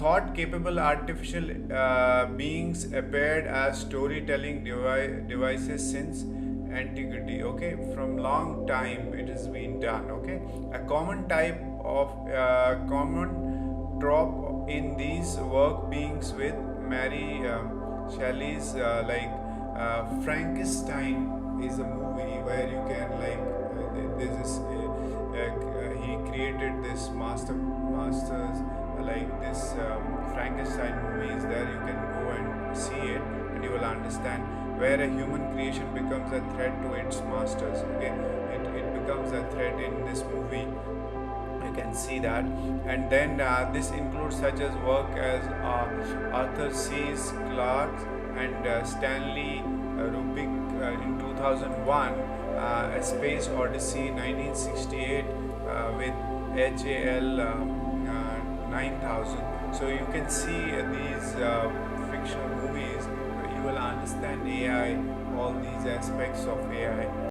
thought capable artificial beings appeared as storytelling devices since antiquity. Okay, from long time it has been done. Okay, a common type of common trope in these work beings with Mary Shelley's Frankenstein is a movie where you can there's this he created this masters like this Frankenstein movie is there. You can go and see it and you will understand where a human creation becomes a threat to its masters. Okay, it becomes a threat in this movie. You can see that. And then this includes such as work as Arthur C. Clarke and Stanley Rubik in 2001, A Space Odyssey 1968 with HAL 9000. So you can see these fictional movies, you will understand AI, all these aspects of AI.